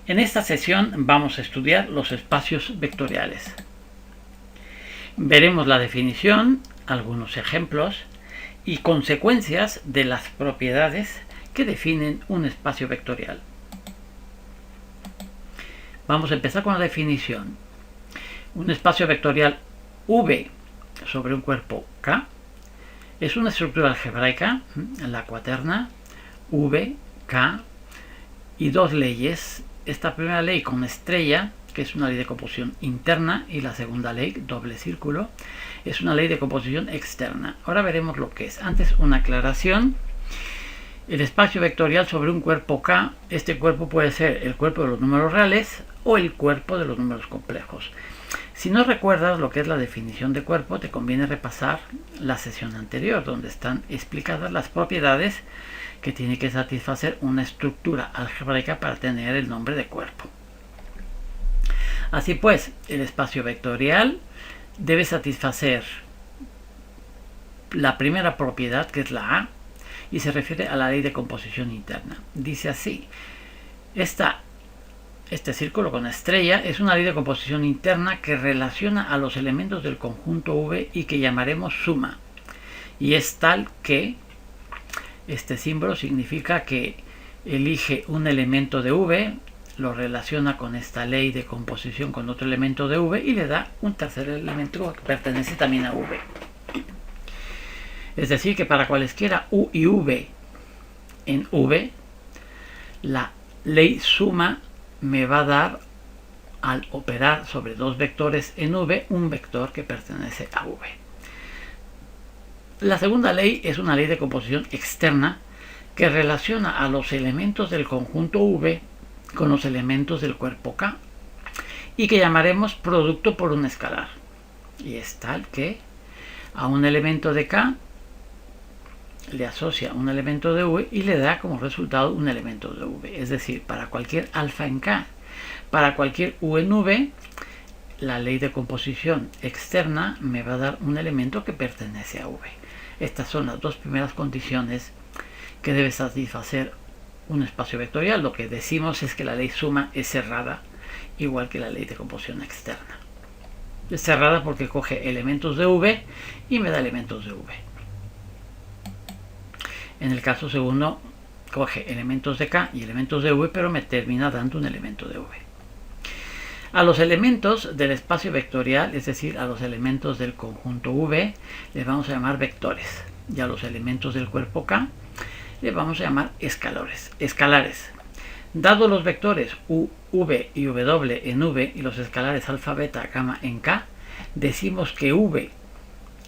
En esta sesión vamos a estudiar los espacios vectoriales. Veremos la definición, algunos ejemplos y consecuencias de las propiedades que definen un espacio vectorial. Vamos a empezar con la definición. Un espacio vectorial V sobre un cuerpo K es una estructura algebraica, la cuaterna, V, K y dos leyes. Esta primera ley con estrella, que es una ley de composición interna, y la segunda ley, doble círculo, es una ley de composición externa. Ahora veremos lo que es. Antes, una aclaración. El espacio vectorial sobre un cuerpo K, este cuerpo puede ser el cuerpo de los números reales o el cuerpo de los números complejos. Si no recuerdas lo que es la definición de cuerpo, te conviene repasar la sesión anterior, donde están explicadas las propiedades que tiene que satisfacer una estructura algebraica para tener el nombre de cuerpo. Así pues, el espacio vectorial debe satisfacer la primera propiedad, que es la A, y se refiere a la ley de composición interna. Dice así: este círculo con estrella es una ley de composición interna que relaciona a los elementos del conjunto V y que llamaremos suma. Y es tal que este símbolo significa que elige un elemento de V, lo relaciona con esta ley de composición con otro elemento de V y le da un tercer elemento que pertenece también a V. Es decir, que para cualesquiera U y V en V, la ley suma me va a dar, al operar sobre dos vectores en V, un vector que pertenece a V. La segunda ley es una ley de composición externa que relaciona a los elementos del conjunto V con los elementos del cuerpo K y que llamaremos producto por un escalar. Y es tal que a un elemento de K le asocia un elemento de V y le da como resultado un elemento de V. Es decir, para cualquier alfa en K, para cualquier U en V, la ley de composición externa me va a dar un elemento que pertenece a V. Estas son las dos primeras condiciones que debe satisfacer un espacio vectorial. Lo que decimos es que la ley suma es cerrada, igual que la ley de composición externa. Es cerrada porque coge elementos de V y me da elementos de V. En el caso segundo, coge elementos de K y elementos de V, pero me termina dando un elemento de V. A los elementos del espacio vectorial, es decir, a los elementos del conjunto V, les vamos a llamar vectores. Y a los elementos del cuerpo K, les vamos a llamar escalares. Dados los vectores U, V y W en V y los escalares alfa, beta, gamma en K, decimos que V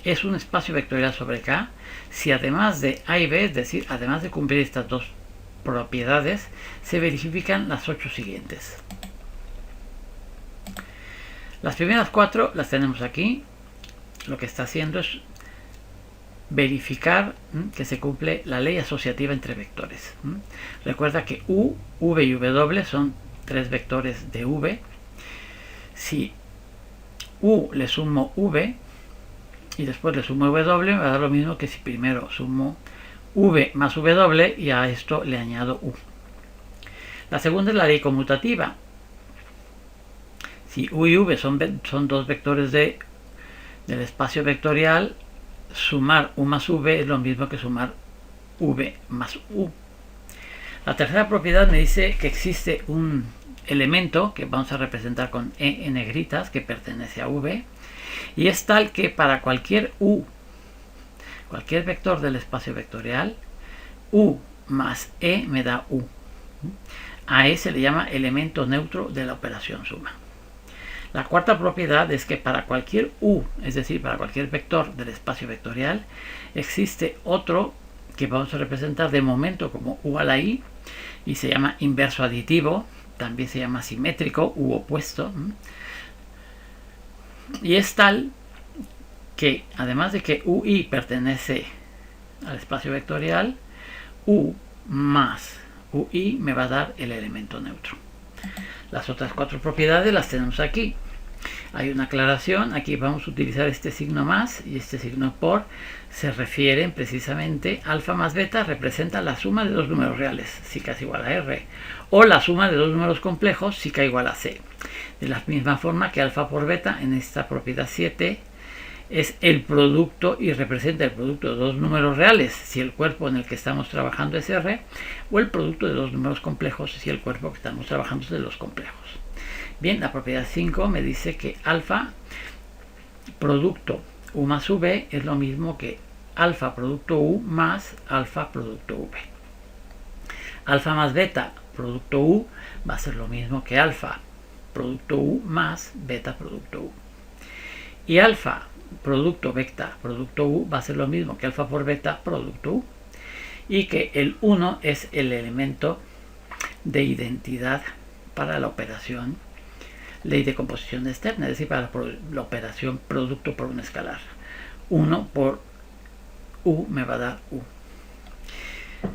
es un espacio vectorial sobre K si además de A y B, es decir, además de cumplir estas dos propiedades, se verifican las 8 siguientes. Las primeras 4 las tenemos aquí. Lo que está haciendo es verificar que se cumple la ley asociativa entre vectores. Recuerda que U, V y W son tres vectores de V. Si U le sumo V y después le sumo W, me va a dar lo mismo que si primero sumo V más W y a esto le añado U. La segunda es la ley conmutativa. Si U y V son dos vectores del espacio vectorial, sumar U más V es lo mismo que sumar V más U. La tercera propiedad me dice que existe un elemento que vamos a representar con E en negritas que pertenece a V y es tal que para cualquier U, cualquier vector del espacio vectorial, U más E me da U. A E se le llama elemento neutro de la operación suma. La cuarta propiedad es que para cualquier U, es decir, para cualquier vector del espacio vectorial, existe otro que vamos a representar de momento como U a la I y se llama inverso aditivo, también se llama simétrico u opuesto. Y es tal que además de que UI pertenece al espacio vectorial, U más UI me va a dar el elemento neutro. Las otras 4 propiedades las tenemos aquí. Hay una aclaración, aquí vamos a utilizar este signo más y este signo por, se refieren precisamente, alfa más beta representa la suma de dos números reales, si k es igual a r, o la suma de dos números complejos, si k igual a c. De la misma forma que alfa por beta, en esta propiedad 7, es el producto y representa el producto de dos números reales, si el cuerpo en el que estamos trabajando es r, o el producto de dos números complejos, si el cuerpo que estamos trabajando es de los complejos. Bien, la propiedad 5 me dice que alfa producto u más v es lo mismo que alfa producto u más alfa producto v. Alfa más beta producto u va a ser lo mismo que alfa producto u más beta producto u. Y alfa producto beta producto u va a ser lo mismo que alfa por beta producto u. Y que el 1 es el elemento de identidad para la operación ley de composición externa, es decir, para la operación producto por un escalar. 1 por u me va a dar u.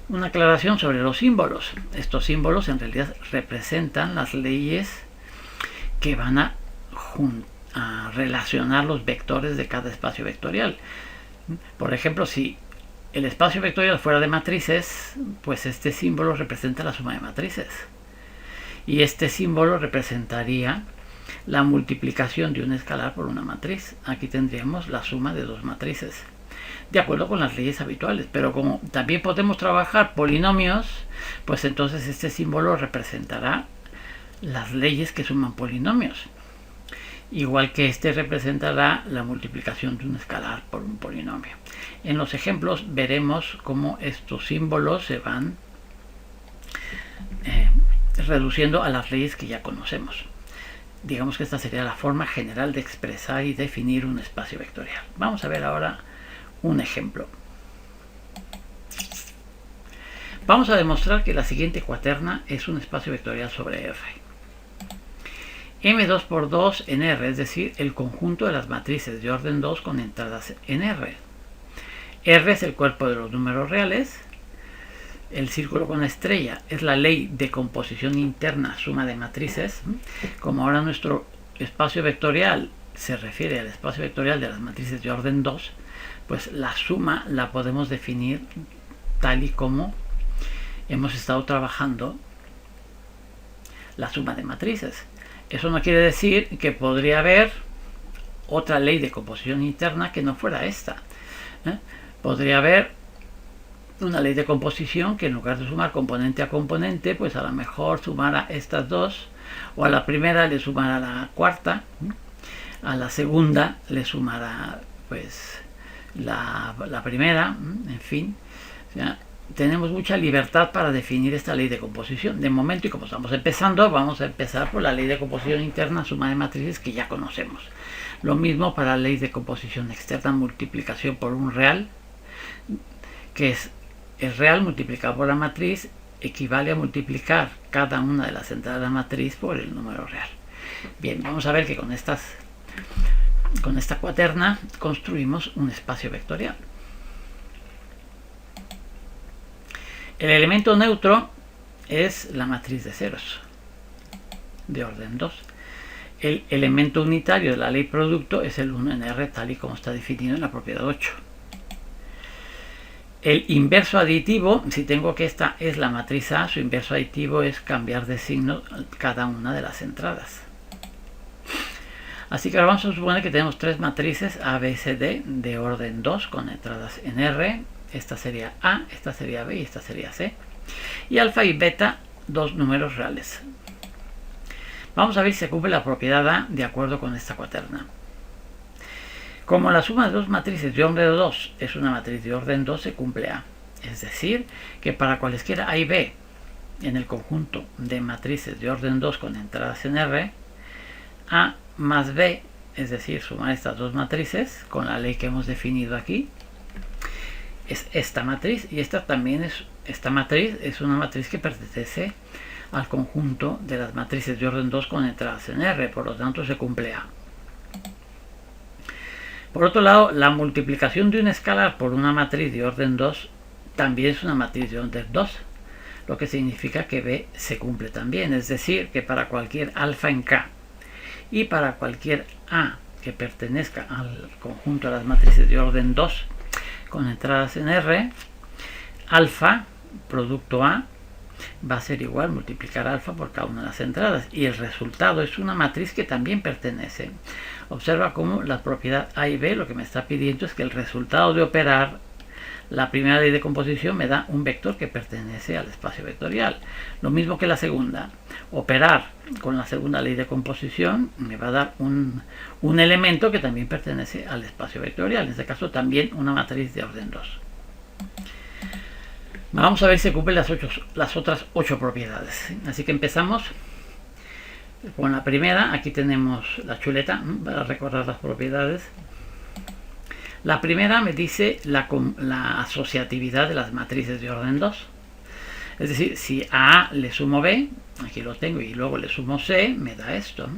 Una aclaración sobre los símbolos. Estos símbolos en realidad representan las leyes que van a relacionar los vectores de cada espacio vectorial. Por ejemplo, si el espacio vectorial fuera de matrices, pues este símbolo representa la suma de matrices. Y este símbolo representaría la multiplicación de un escalar por una matriz. Aquí tendríamos la suma de dos matrices, de acuerdo con las leyes habituales. Pero como también podemos trabajar polinomios, pues entonces este símbolo representará las leyes que suman polinomios. Igual que este representará la multiplicación de un escalar por un polinomio. En los ejemplos veremos cómo estos símbolos se van reduciendo a las leyes que ya conocemos. Digamos que esta sería la forma general de expresar y definir un espacio vectorial. Vamos a ver ahora un ejemplo. Vamos a demostrar que la siguiente cuaterna es un espacio vectorial sobre R. M2 por 2 en R, es decir, el conjunto de las matrices de orden 2 con entradas en R. R es el cuerpo de los números reales. El círculo con la estrella es la ley de composición interna, suma de matrices. Como ahora nuestro espacio vectorial se refiere al espacio vectorial de las matrices de orden 2, pues la suma la podemos definir tal y como hemos estado trabajando la suma de matrices. Eso no quiere decir que podría haber otra ley de composición interna que no fuera esta. Podría haber una ley de composición que en lugar de sumar componente a componente, pues a lo mejor sumara estas dos, o a la primera le sumara la cuarta, a la segunda le sumará pues la primera, en fin. O sea, tenemos mucha libertad para definir esta ley de composición. De momento, y como estamos empezando, vamos a empezar por la ley de composición interna, suma de matrices, que ya conocemos. Lo mismo para la ley de composición externa, multiplicación por un real, que es el real multiplicado por la matriz, equivale a multiplicar cada una de las entradas de la matriz por el número real. Bien, vamos a ver que con esta cuaterna construimos un espacio vectorial. El elemento neutro es la matriz de ceros de orden 2. El elemento unitario de la ley producto es el 1 en R, tal y como está definido en la propiedad 8. El inverso aditivo, si tengo que esta es la matriz A, su inverso aditivo es cambiar de signo cada una de las entradas. Así que ahora vamos a suponer que tenemos tres matrices A, B, C, D de orden 2 con entradas en R. Esta sería A, esta sería B y esta sería C. Y alfa y beta, dos números reales. Vamos a ver si se cumple la propiedad A de acuerdo con esta cuaterna. Como la suma de dos matrices de orden 2 es una matriz de orden 2, se cumple A. Es decir, que para cualesquiera A y B en el conjunto de matrices de orden 2 con entradas en R, A más B, es decir, sumar estas dos matrices con la ley que hemos definido aquí, es esta matriz, y esta también es, esta matriz es una matriz que pertenece al conjunto de las matrices de orden 2 con entradas en R, por lo tanto se cumple A. Por otro lado, la multiplicación de un escalar por una matriz de orden 2 también es una matriz de orden 2, lo que significa que B se cumple también, es decir, que para cualquier alfa en K y para cualquier A que pertenezca al conjunto de las matrices de orden 2 con entradas en R, alfa producto A va a ser igual multiplicar alfa por cada una de las entradas, y el resultado es una matriz que también pertenece. Observa cómo la propiedad A y B lo que me está pidiendo es que el resultado de operar la primera ley de composición me da un vector que pertenece al espacio vectorial. Lo mismo que la segunda. Operar con la segunda ley de composición me va a dar un elemento que también pertenece al espacio vectorial. En este caso también una matriz de orden 2. Vamos a ver si se cumplen las otras 8 propiedades. Así que empezamos con la primera. Aquí tenemos la chuleta para recordar las propiedades. La primera me dice la asociatividad de las matrices de orden 2. Es decir, si a A le sumo B, aquí lo tengo, y luego le sumo C, me da esto.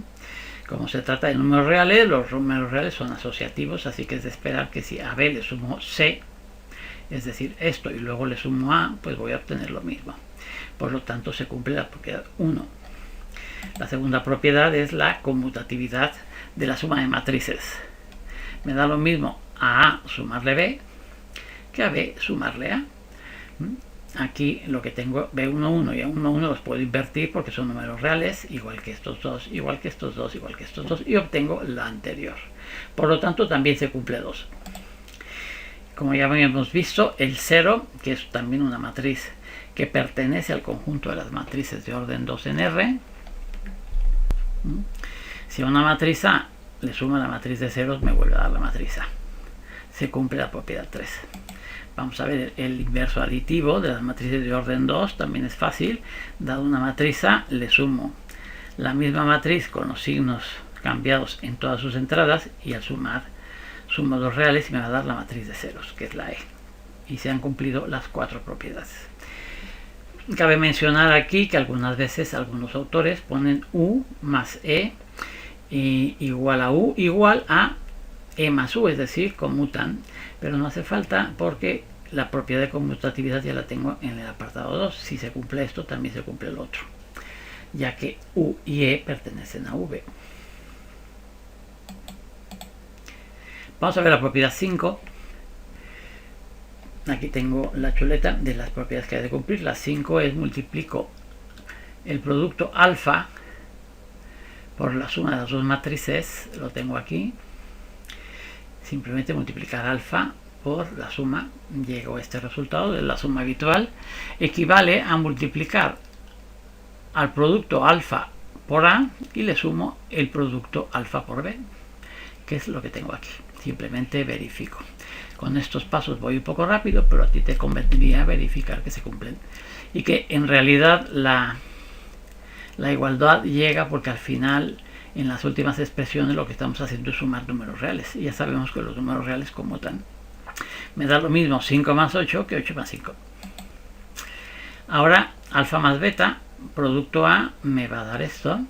Como se trata de números reales, los números reales son asociativos, así que es de esperar que si a B le sumo C, es decir, esto, y luego le sumo A, pues voy a obtener lo mismo. Por lo tanto, se cumple la propiedad 1. La segunda propiedad es la conmutatividad de la suma de matrices. Me da lo mismo a A sumarle B que a B sumarle A. Aquí lo que tengo, B11 y A11 los puedo invertir porque son números reales, igual que estos dos, igual que estos dos, igual que estos dos, y obtengo la anterior. Por lo tanto, también se cumple 2. Como ya habíamos visto, el 0, que es también una matriz que pertenece al conjunto de las matrices de orden 2 en R. Si a una matriz A le sumo la matriz de ceros, me vuelve a dar la matriz A. Se cumple la propiedad 3. Vamos a ver el inverso aditivo de las matrices de orden 2. También es fácil. Dado una matriz A, le sumo la misma matriz con los signos cambiados en todas sus entradas, y al sumar sumo dos reales y me va a dar la matriz de ceros, que es la E. Y se han cumplido las 4 propiedades. Cabe mencionar aquí que algunas veces algunos autores ponen U más E igual a U igual a E más U, es decir, conmutan, pero no hace falta porque la propiedad de conmutatividad ya la tengo en el apartado 2. Si se cumple esto, también se cumple el otro, ya que U y E pertenecen a V. Vamos a ver la propiedad 5. Aquí tengo la chuleta de las propiedades que hay de cumplir. La 5 es multiplico el producto alfa por la suma de las dos matrices. Lo tengo aquí. Simplemente multiplicar alfa por la suma, llego a este resultado de la suma habitual. Equivale a multiplicar al producto alfa por A y le sumo el producto alfa por B, que es lo que tengo aquí. Simplemente verifico. Con estos pasos voy un poco rápido, pero a ti te convendría verificar que se cumplen y que en realidad la igualdad llega porque al final, en las últimas expresiones, lo que estamos haciendo es sumar números reales, y ya sabemos que los números reales conmutan. Me da lo mismo 5 más 8 que 8 más 5. Ahora alfa más beta producto A me va a dar esto,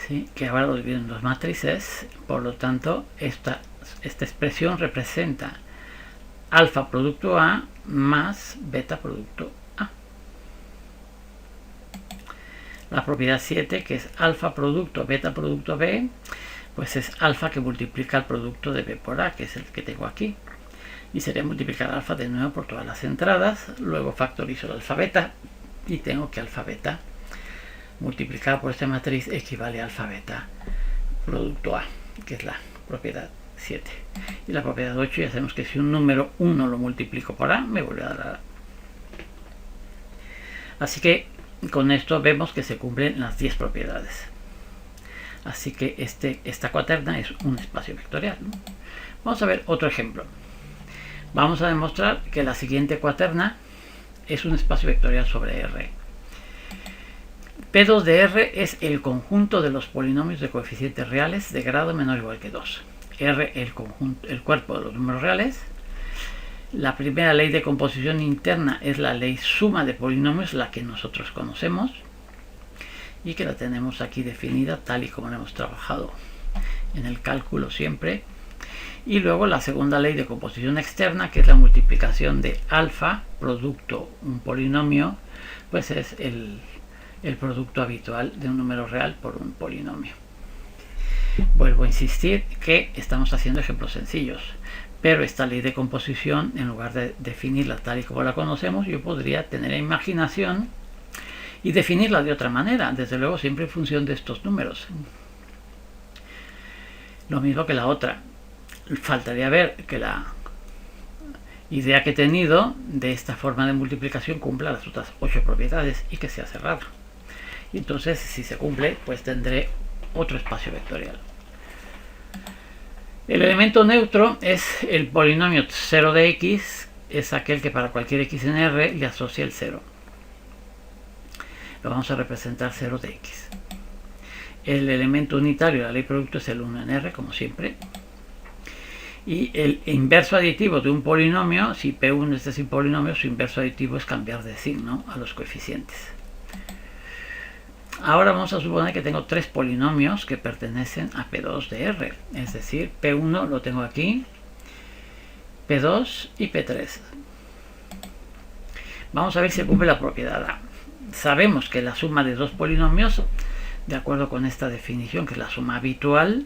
¿sí? Que ahora lo divido en dos matrices. Por lo tanto, esta expresión representa alfa producto A más beta producto A. La propiedad 7, que es alfa producto beta producto B, pues es alfa que multiplica el producto de B por A, que es el que tengo aquí. Y sería multiplicar alfa de nuevo por todas las entradas. Luego factorizo el alfa beta y tengo que alfa beta multiplicado por esta matriz equivale a alfa beta producto A, que es la propiedad 7. Y la propiedad 8, ya sabemos que si un número 1 lo multiplico por A, me vuelve a dar A. Así que con esto vemos que se cumplen las 10 propiedades. Así que esta cuaterna es un espacio vectorial, ¿no? Vamos a ver otro ejemplo. Vamos a demostrar que la siguiente cuaterna es un espacio vectorial sobre R. P2 de R es el conjunto de los polinomios de coeficientes reales de grado menor o igual que 2. R el cuerpo de los números reales. La primera ley de composición interna es la ley suma de polinomios, la que nosotros conocemos y que la tenemos aquí definida tal y como la hemos trabajado en el cálculo siempre. Y luego la segunda ley de composición externa, que es la multiplicación de alfa producto un polinomio, pues es el producto habitual de un número real por un polinomio. Vuelvo a insistir que estamos haciendo ejemplos sencillos, pero esta ley de composición, en lugar de definirla tal y como la conocemos, yo podría tener imaginación y definirla de otra manera, desde luego siempre en función de estos números. Lo mismo que la otra. Faltaría ver que la idea que he tenido de esta forma de multiplicación cumpla las otras 8 propiedades y que sea cerrada. Y entonces, si se cumple, pues tendré otro espacio vectorial. El elemento neutro es el polinomio 0 de x, es aquel que para cualquier x en R le asocia el 0. Lo vamos a representar 0 de x. El elemento unitario de la ley producto es el 1 en R, como siempre. Y el inverso aditivo de un polinomio, si P1 es sin polinomio, su inverso aditivo es cambiar de signo a los coeficientes. Ahora vamos a suponer que tengo 3 polinomios que pertenecen a P2 de R. Es decir, P1 lo tengo aquí, P2 y P3. Vamos a ver si cumple la propiedad A. Sabemos que la suma de 2 polinomios, de acuerdo con esta definición, que es la suma habitual,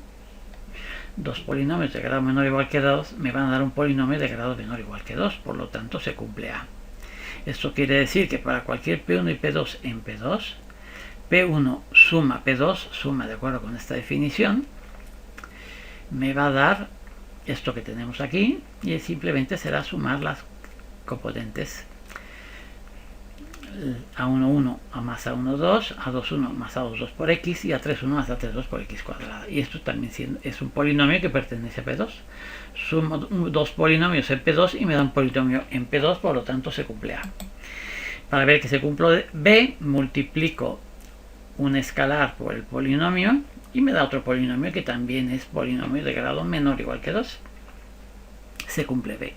2 polinomios de grado menor o igual que 2 me van a dar un polinomio de grado menor o igual que 2, por lo tanto se cumple A. Esto quiere decir que para cualquier P1 y P2 en P2, P1 suma P2, suma de acuerdo con esta definición, me va a dar esto que tenemos aquí, y simplemente será sumar las componentes A11 a más A12, A21 más A22 por X y A31 más A32 por X cuadrada. Y esto también es un polinomio que pertenece a P2. Sumo 2 polinomios en P2 y me da un polinomio en P2, por lo tanto se cumple A. Para ver que se cumple B, multiplico un escalar por el polinomio y me da otro polinomio que también es polinomio de grado menor o igual que 2. Se cumple B.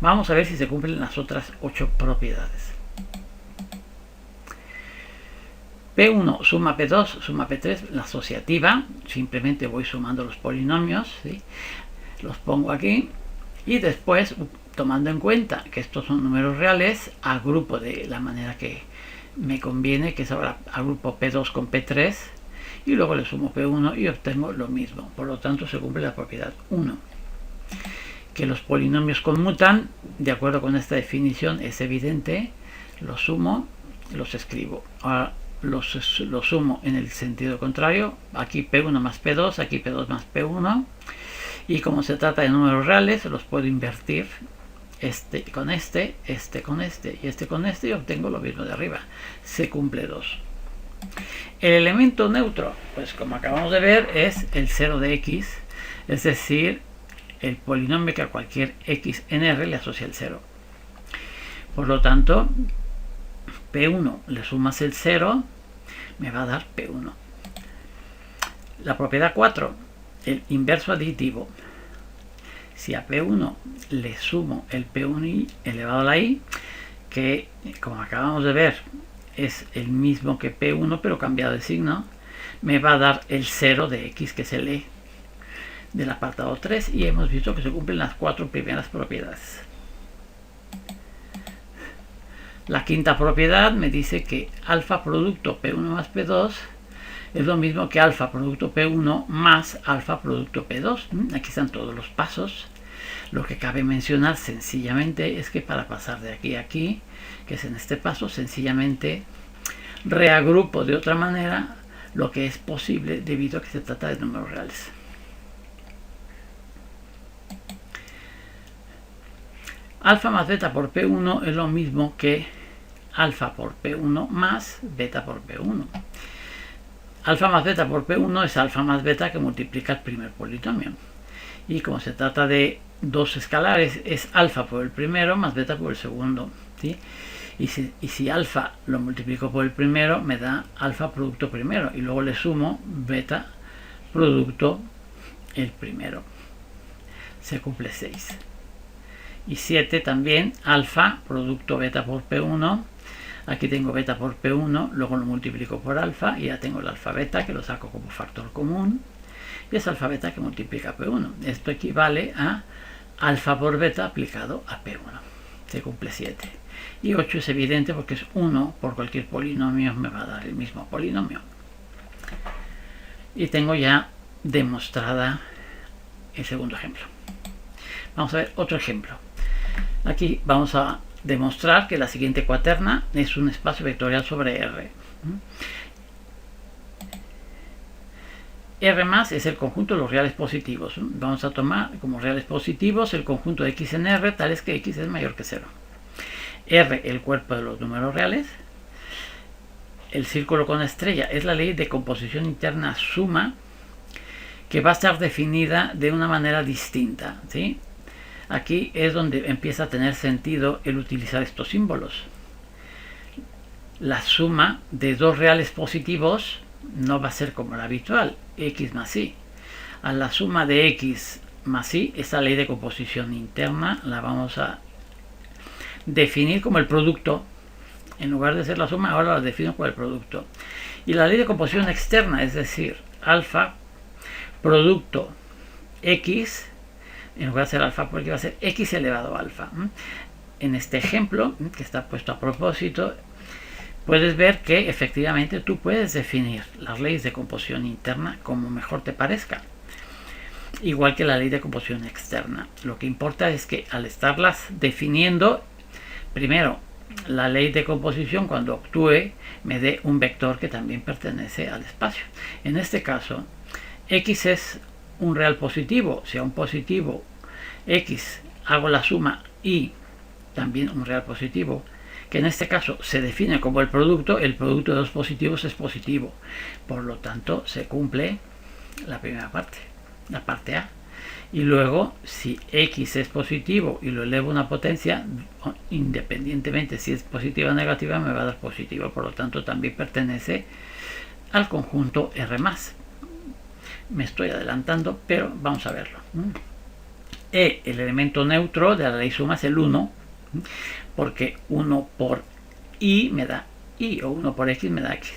Vamos a ver si se cumplen las otras 8 propiedades. P1 suma P2, suma P3, la asociativa, simplemente voy sumando los polinomios, ¿sí? Los pongo aquí y después, tomando en cuenta que estos son números reales, agrupo de la manera que me conviene, que es ahora agrupo P2 con P3 y luego le sumo P1 y obtengo lo mismo. Por lo tanto se cumple la propiedad 1. Que los polinomios conmutan, de acuerdo con esta definición, es evidente. Los sumo, los escribo. Ahora los sumo en el sentido contrario. Aquí P1 más P2, aquí P2 más P1. Y como se trata de números reales, los puedo invertir. Este con este, este con este y este con este, y obtengo lo mismo de arriba. Se cumple 2. El elemento neutro, pues como acabamos de ver, es el 0 de x, es decir, el polinomio que a cualquier x en R le asocia el 0. Por lo tanto, P1 le sumas el 0, me va a dar P1. La propiedad 4, el inverso aditivo. Si a P1 le sumo el P1i elevado a la i, que como acabamos de ver es el mismo que P1 pero cambiado de signo, me va a dar el 0 de x, que es el e del apartado 3, y hemos visto que se cumplen las 4 primeras propiedades. La quinta propiedad me dice que alfa producto P1 más P2 es lo mismo que alfa producto P1 más alfa producto P2. Aquí están todos los pasos. Lo que cabe mencionar sencillamente es que para pasar de aquí a aquí, que es en este paso, sencillamente reagrupo de otra manera lo que es posible debido a que se trata de números reales. Alfa más beta por P1 es lo mismo que alfa por P1 más beta por P1. Alfa más beta por P1 es alfa más beta que multiplica el primer polinomio. Y como se trata de dos escalares, es alfa por el primero más beta por el segundo, ¿sí? Y si alfa lo multiplico por el primero, me da alfa producto primero. Y luego le sumo beta producto el primero. Se cumple 6. Y 7 también, alfa producto beta por P1. Aquí tengo beta por P1, luego lo multiplico por alfa y ya tengo el alfa beta, que lo saco como factor común. Y es alfa beta que multiplica P1. Esto equivale a alfa por beta aplicado a P1. Se cumple 7. Y 8 es evidente porque es 1 por cualquier polinomio, me va a dar el mismo polinomio. Y tengo ya demostrada el segundo ejemplo. Vamos a ver otro ejemplo. Aquí vamos a demostrar que la siguiente cuaterna es un espacio vectorial sobre R. R más es el conjunto de los reales positivos. Vamos a tomar como reales positivos el conjunto de X en R, tales que X es mayor que 0. R, el cuerpo de los números reales. El círculo con estrella es la ley de composición interna suma, que va a estar definida de una manera distinta, ¿sí? Aquí es donde empieza a tener sentido el utilizar estos símbolos. La suma de dos reales positivos no va a ser como la habitual, X más Y. A la suma de X más Y, esa ley de composición interna la vamos a definir como el producto. En lugar de ser la suma, ahora la defino como el producto. Y la ley de composición externa, es decir, alfa producto X, en lugar de ser alfa, porque va a ser X elevado a alfa. En este ejemplo, que está puesto a propósito, puedes ver que efectivamente tú puedes definir las leyes de composición interna como mejor te parezca, igual que la ley de composición externa. Lo que importa es que al estarlas definiendo, primero, la ley de composición, cuando actúe, me dé un vector que también pertenece al espacio. En este caso, X es un real positivo. Si a un positivo X hago la suma y también un real positivo, que en este caso se define como el producto de dos positivos es positivo. Por lo tanto, se cumple la primera parte, la parte A. Y luego, si X es positivo y lo elevo a una potencia, independientemente si es positiva o negativa, me va a dar positivo. Por lo tanto, también pertenece al conjunto R+. Me estoy adelantando, pero vamos a verlo. E, el elemento neutro de la ley suma, es el 1, porque 1 por Y me da Y, o 1 por X me da X.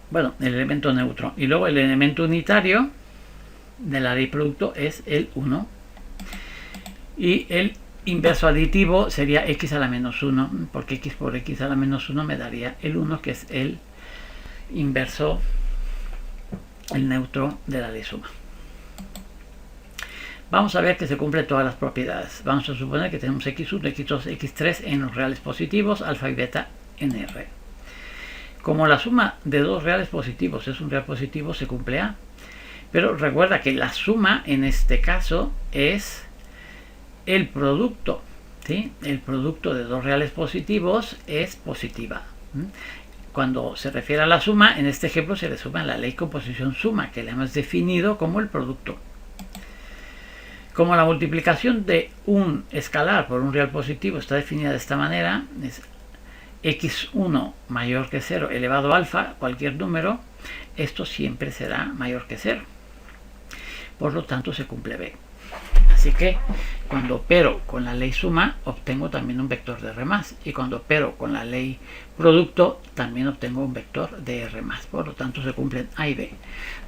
Bueno, el elemento neutro. Y luego el elemento unitario de la ley producto es el 1. Y el inverso aditivo sería X a la menos 1, porque X por X a la menos 1 me daría el 1, que es el inverso, el neutro de la ley suma. Vamos a ver que se cumplen todas las propiedades. Vamos a suponer que tenemos X1, X2, X3 en los reales positivos, alfa y beta en R. Como la suma de dos reales positivos es un real positivo, se cumple A. Pero recuerda que la suma en este caso es el producto, ¿sí? El producto de dos reales positivos es positiva. Cuando se refiere a la suma, en este ejemplo se le suma la ley composición suma, que la hemos definido como el producto. Como la multiplicación de un escalar por un real positivo está definida de esta manera, es X1 mayor que 0 elevado a alfa, cualquier número, esto siempre será mayor que 0. Por lo tanto, se cumple B. Así que cuando opero con la ley suma, obtengo también un vector de R+. Y cuando opero con la ley producto, también obtengo un vector de R+. Por lo tanto, se cumplen A y B.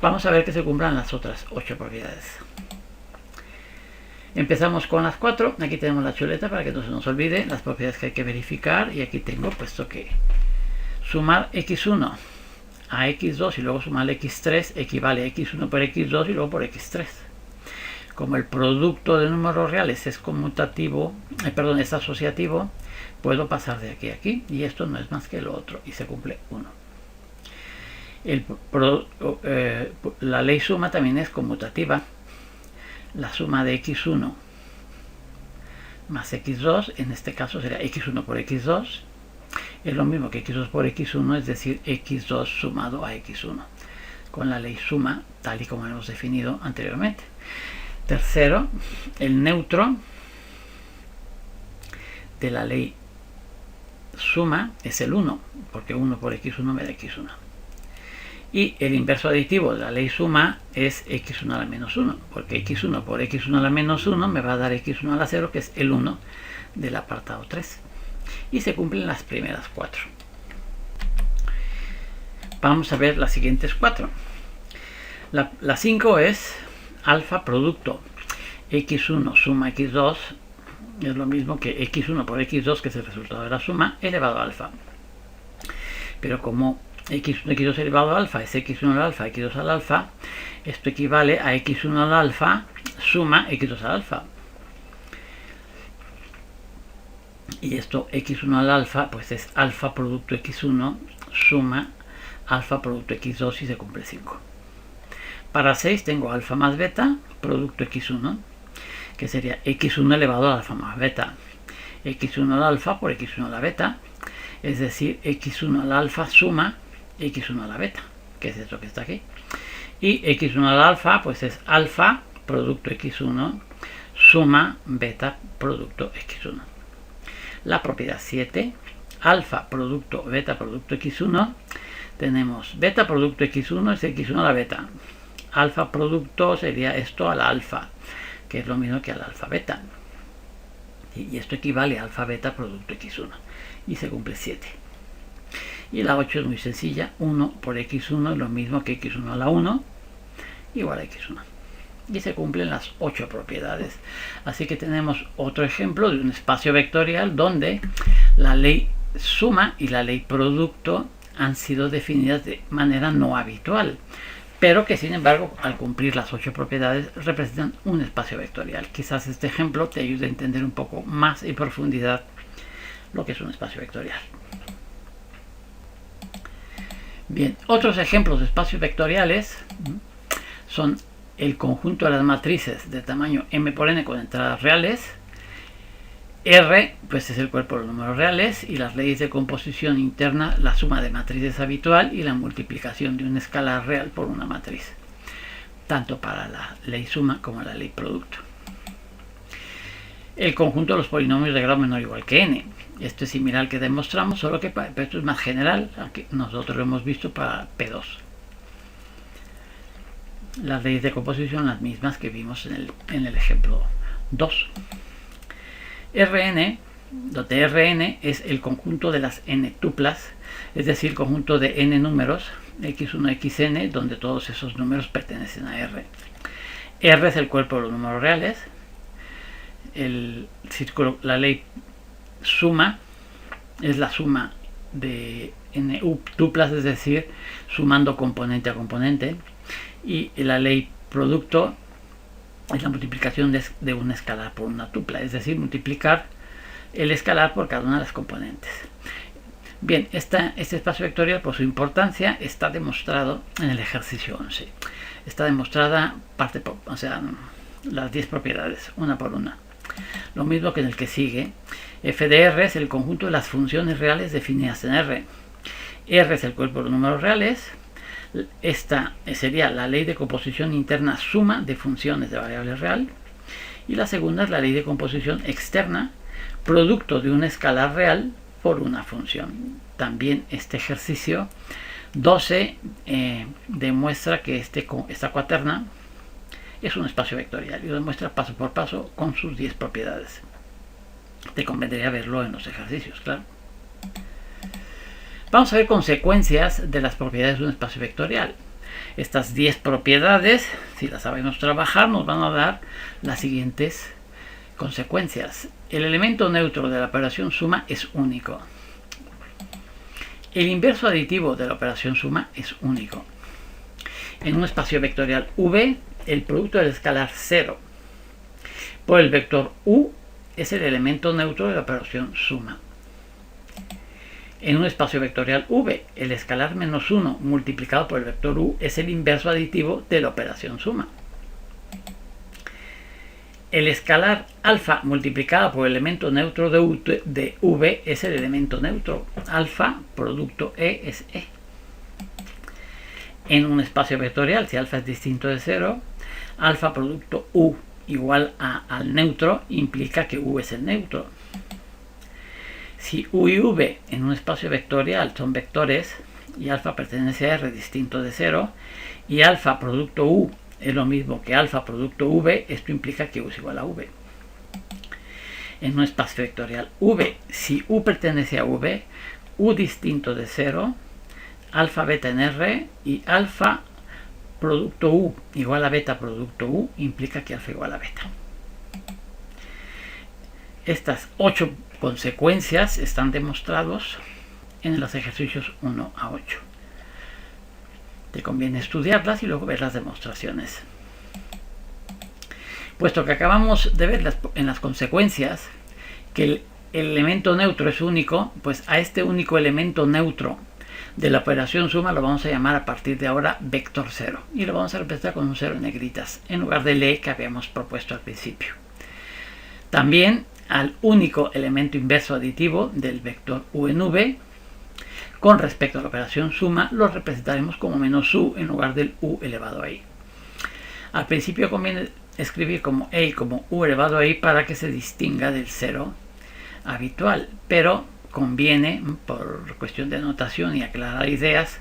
Vamos a ver que se cumplan las otras 8 propiedades. Empezamos con las 4. Aquí tenemos la chuleta para que no se nos olvide las propiedades que hay que verificar. Y aquí tengo puesto que sumar X1 a X2 y luego sumar X3 equivale a X1 por X2 y luego por X3. Como el producto de números reales es conmutativo, es asociativo, puedo pasar de aquí a aquí y esto no es más que lo otro y se cumple 1. La ley suma también es conmutativa. La suma de X1 más X2, en este caso sería X1 por X2, es lo mismo que X2 por X1, es decir, X2 sumado a X1, con la ley suma tal y como hemos definido anteriormente. Tercero, el neutro de la ley suma es el 1, porque 1 por X1 me da X1. Y el inverso aditivo de la ley suma es X1 a la menos 1, porque X1 por X1 a la menos 1 me va a dar X1 a la 0, que es el 1 del apartado 3. Y se cumplen las primeras 4. Vamos a ver las siguientes 4. La 5 es alfa producto X1 suma X2 es lo mismo que x1 por x2, que es el resultado de la suma, elevado a alfa. Pero como x1, x2 elevado a alfa es x1 al alfa, x2 al alfa, esto equivale a x1 al alfa suma x2 al alfa. Y esto x1 al alfa pues es alfa producto x1 suma alfa producto x2 y se cumple 5. Para 6 tengo alfa más beta producto x1, que sería x1 elevado al alfa más beta. x1 al alfa por x1 a la beta, es decir, x1 al alfa suma x1 a la beta, que es esto que está aquí. Y x1 al alfa pues es alfa producto x1 suma beta producto x1. La propiedad 7, alfa producto beta producto x1, tenemos beta producto x1 es x1 a la beta. Alfa producto sería esto a la alfa, que es lo mismo que al alfa beta. Y esto equivale a alfa beta producto x1. Y se cumple 7. Y la 8 es muy sencilla. 1 por x1 es lo mismo que x1 a la 1 igual a x1. Y se cumplen las 8 propiedades. Así que tenemos otro ejemplo de un espacio vectorial donde la ley suma y la ley producto han sido definidas de manera no habitual, pero que sin embargo al cumplir las 8 propiedades representan un espacio vectorial. Quizás este ejemplo te ayude a entender un poco más en profundidad lo que es un espacio vectorial. Bien, otros ejemplos de espacios vectoriales son el conjunto de las matrices de tamaño m por n con entradas reales. R pues es el cuerpo de los números reales, y las leyes de composición interna, la suma de matrices habitual y la multiplicación de un escalar real por una matriz, tanto para la ley suma como la ley producto. El conjunto de los polinomios de grado menor o igual que n. Esto es similar al que demostramos, solo que esto es más general, aunque nosotros lo hemos visto para P2. Las leyes de composición las mismas que vimos en el ejemplo 2. Rn, donde Rn es el conjunto de las n tuplas, es decir, conjunto de n números, x1, xn, donde todos esos números pertenecen a R. R es el cuerpo de los números reales. El círculo, la ley suma es la suma de n tuplas, es decir, sumando componente a componente. Y la ley producto es la multiplicación de un escalar por una tupla, es decir, multiplicar el escalar por cada una de las componentes. Bien, este espacio vectorial, por su importancia, está demostrado en el ejercicio 11. Está demostrada las 10 propiedades, una por una. Lo mismo que en el que sigue. F de R es el conjunto de las funciones reales definidas en R. R es el cuerpo de los números reales. Esta sería la ley de composición interna suma de funciones de variable real. Y la segunda es la ley de composición externa, producto de un escalar real por una función. También este ejercicio 12 demuestra que esta cuaterna es un espacio vectorial y lo demuestra paso por paso con sus 10 propiedades. Te convendría verlo en los ejercicios, claro. Vamos a ver consecuencias de las propiedades de un espacio vectorial. Estas 10 propiedades, si las sabemos trabajar, nos van a dar las siguientes consecuencias. El elemento neutro de la operación suma es único. El inverso aditivo de la operación suma es único. En un espacio vectorial V, el producto del escalar 0 por el vector U es el elemento neutro de la operación suma. En un espacio vectorial V, el escalar menos 1 multiplicado por el vector U es el inverso aditivo de la operación suma. El escalar alfa multiplicado por el elemento neutro de V es el elemento neutro. Alfa producto E es E. En un espacio vectorial, si alfa es distinto de 0, alfa producto U igual al neutro implica que U es el neutro. Si U y V en un espacio vectorial son vectores y alfa pertenece a R distinto de 0 y alfa producto U es lo mismo que alfa producto V, esto implica que U es igual a V. En un espacio vectorial V, si U pertenece a V, U distinto de 0, alfa beta en R y alfa producto U igual a beta producto U implica que alfa igual a beta. Estas 8 consecuencias están demostrados en los ejercicios 1 a 8. Te conviene estudiarlas y luego ver las demostraciones. Puesto que acabamos de ver en las consecuencias que el elemento neutro es único, pues a este único elemento neutro de la operación suma lo vamos a llamar a partir de ahora vector 0 y lo vamos a representar con un 0 en negritas en lugar del e que habíamos propuesto al principio. También al único elemento inverso aditivo del vector u en v con respecto a la operación suma lo representaremos como menos u en lugar del u elevado a i. Al principio conviene escribir como e y como u elevado a i para que se distinga del 0 habitual, pero conviene, por cuestión de notación y aclarar ideas,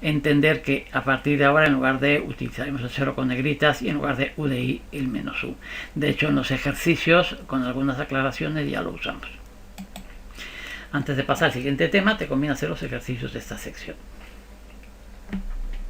entender que a partir de ahora en lugar de utilizaremos el 0 con negritas y en lugar de u de i el menos u. De hecho, en los ejercicios con algunas aclaraciones ya lo usamos. Antes de pasar al siguiente tema, te conviene hacer los ejercicios de esta sección.